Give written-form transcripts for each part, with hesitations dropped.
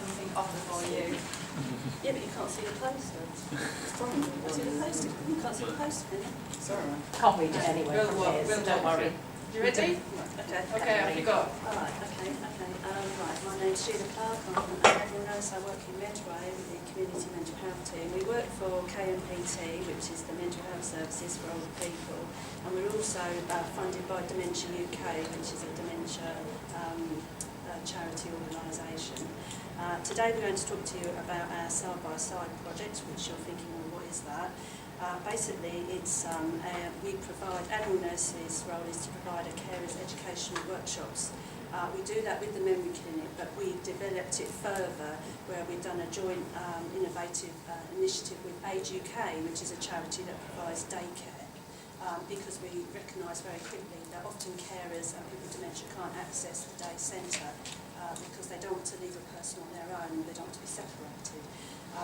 something offered for you. Yeah, but you can't see the poster. See the poster? You can't see the poster, can you? Sorry. Can't read it anyway from here, so don't worry. You ready? Okay. Okay, off you go. Alright, okay. Right, my name's Sheila Clarke. I'm an adult nurse. I work in Medway with the Community Mental Health team. We work for KMPT, which is the Mental Health Services for Older People, and we're also funded by Dementia UK, which is a dementia charity organisation. Today we're going to talk to you about our side-by-side project, which you're thinking, well, what is that? Basically, it's we provide adult nurses' role is to provide a carers educational workshops. We do that with the memory clinic, but we developed it further where we've done a joint innovative initiative with Age UK, which is a charity that provides daycare, because we recognise very quickly that often carers and people with dementia can't access the day centre because they don't want to leave a person on their own, they don't want to be separated.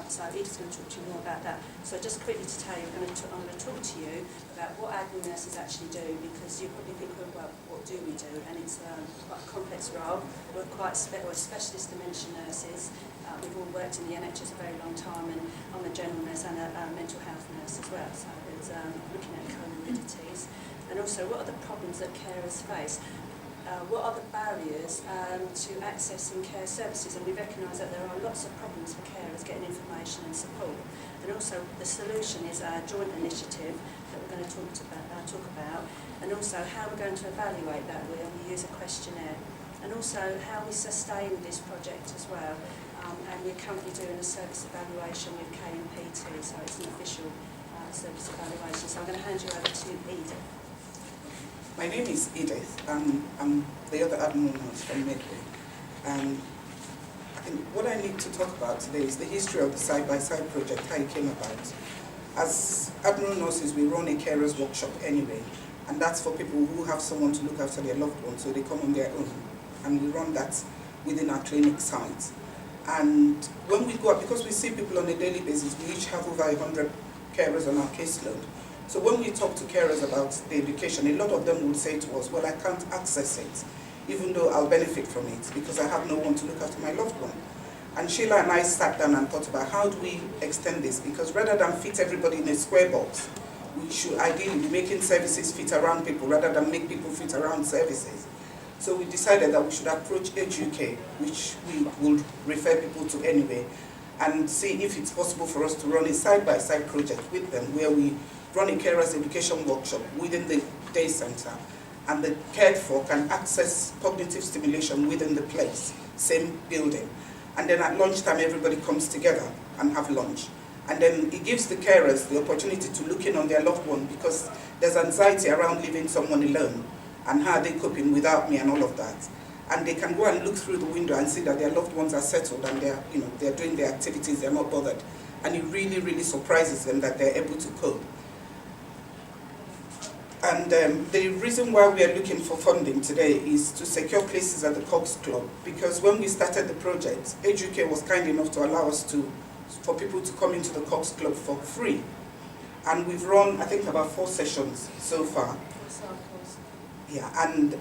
So Edith's going to talk to you more about that. So just quickly to tell you, I'm going to talk to you about what admin nurses actually do, because you probably think, well, what do we do? And it's quite a complex role. We're quite we're specialist dementia nurses. We've all worked in the NHS a very long time, and I'm a general nurse and a mental health nurse as well. So it's looking at comorbidities, and also what are the problems that carers face. What are the barriers to accessing care services? And we recognise that there are lots of problems for carers getting information and support. And also the solution is our joint initiative that we're going to talk about, and also how we're going to evaluate that. We use a questionnaire, and also how we sustain this project as well. And we're currently doing a service evaluation with KMPT, so it's an official service evaluation. So I'm going to hand you over to Edith. My name is Edith. I'm the other admin nurse from Medway. I think what I need to talk about today is the history of the side-by-side project, how it came about. As admin nurses, we run a carers workshop anyway, and that's for people who have someone to look after their loved ones, so they come on their own. And we run that within our clinic site. And when we go out, because we see people on a daily basis, we each have over 100 carers on our caseload. So when we talk to carers about the education, a lot of them will say to us, well, I can't access it, even though I'll benefit from it, because I have no one to look after my loved one. And Sheila and I sat down and thought about how do we extend this, because rather than fit everybody in a square box, we should ideally be making services fit around people rather than make people fit around services. So we decided that we should approach Age UK, which we would refer people to anyway, and see if it's possible for us to run a side-by-side project with them where we run a carers education workshop within the day centre, and the cared for can access cognitive stimulation within the place, same building. And then at lunchtime everybody comes together and have lunch. And then it gives the carers the opportunity to look in on their loved one, because there's anxiety around leaving someone alone and how are they coping without me and all of that. And they can go and look through the window and see that their loved ones are settled and they're doing their activities, they're not bothered. And it really, really surprises them that they're able to cope. And the reason why we are looking for funding today is to secure places at the Cox Club, because when we started the project, Age UK was kind enough to allow us for people to come into the Cox Club for free. And we've run, I think, about 4 sessions so far. Yeah, and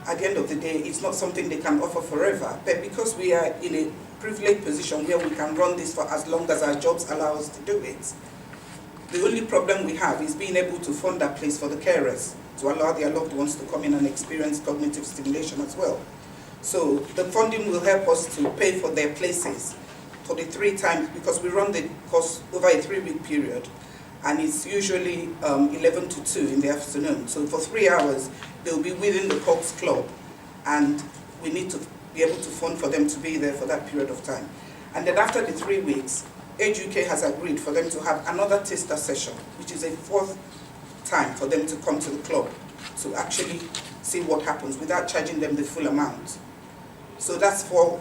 at the end of the day, it's not something they can offer forever, but because we are in a privileged position where we can run this for as long as our jobs allow us to do it, the only problem we have is being able to fund that place for the carers to allow their loved ones to come in and experience cognitive stimulation as well. So the funding will help us to pay for their places for the 3 times, because we run the course over a 3-week period, and it's usually 11 to 2 in the afternoon. So for 3 hours, they'll be within the Cox Club, and we need to be able to fund for them to be there for that period of time. And then after the 3 weeks, Age UK has agreed for them to have another taster session, which is a 4th time for them to come to the club to actually see what happens without charging them the full amount. So that's four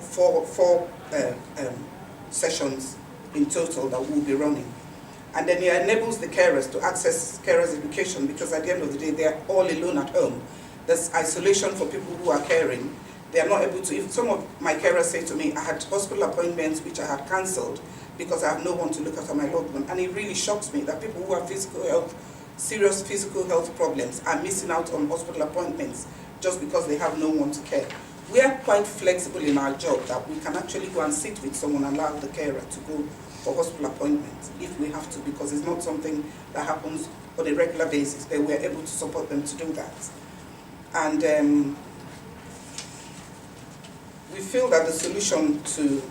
sessions in total that we'll be running. And then it enables the carers to access carers education, because at the end of the day, they're all alone at home. There's isolation for people who are caring. They are not able to, if some of my carers say to me, I had hospital appointments which I had cancelled because I have no one to look after my loved one. And it really shocks me that people who have serious physical health problems are missing out on hospital appointments just because they have no one to care. we are quite flexible in our job that we can actually go and sit with someone and allow the carer to go for hospital appointments if we have to, because it's not something that happens on a regular basis, but we're able to support them to do that. And we feel that the solution to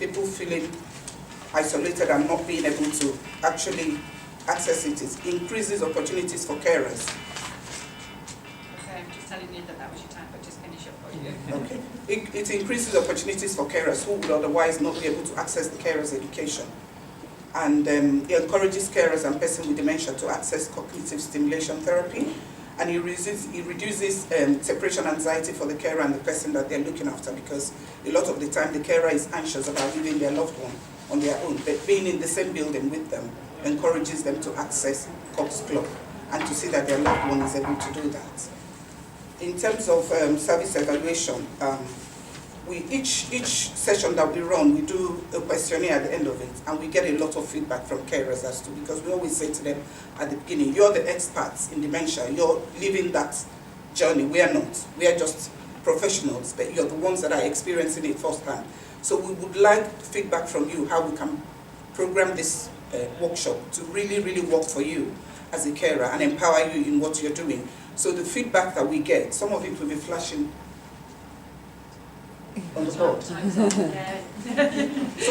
people feeling isolated and not being able to actually access it is increases opportunities for carers. Okay, I'm just telling you that was your time, but just finish up for you. Okay. It increases opportunities for carers who would otherwise not be able to access the carers' education. And it encourages carers and persons with dementia to access cognitive stimulation therapy. And it reduces separation anxiety for the carer and the person that they're looking after, because a lot of the time the carer is anxious about leaving their loved one on their own, but being in the same building with them encourages them to access Cox Club and to see that their loved one is able to do that. In terms of service evaluation, each session that we run, we do a questionnaire at the end of it, and we get a lot of feedback from carers as to, because we always say to them at the beginning, you're the experts in dementia, you're living that journey, we are not. We are just professionals, but you're the ones that are experiencing it firsthand. So we would like feedback from you, how we can program this workshop to really, really work for you as a carer and empower you in what you're doing. So the feedback that we get, some of it will be flashing on the board. Some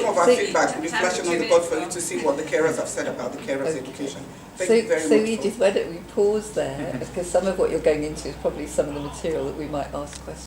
of our feedback will be flashing on the board for you to see what the carers have said about the carers' education. Thank you very much. So Edith, why don't we pause there, because some of what you're going into is probably some of the material that we might ask questions.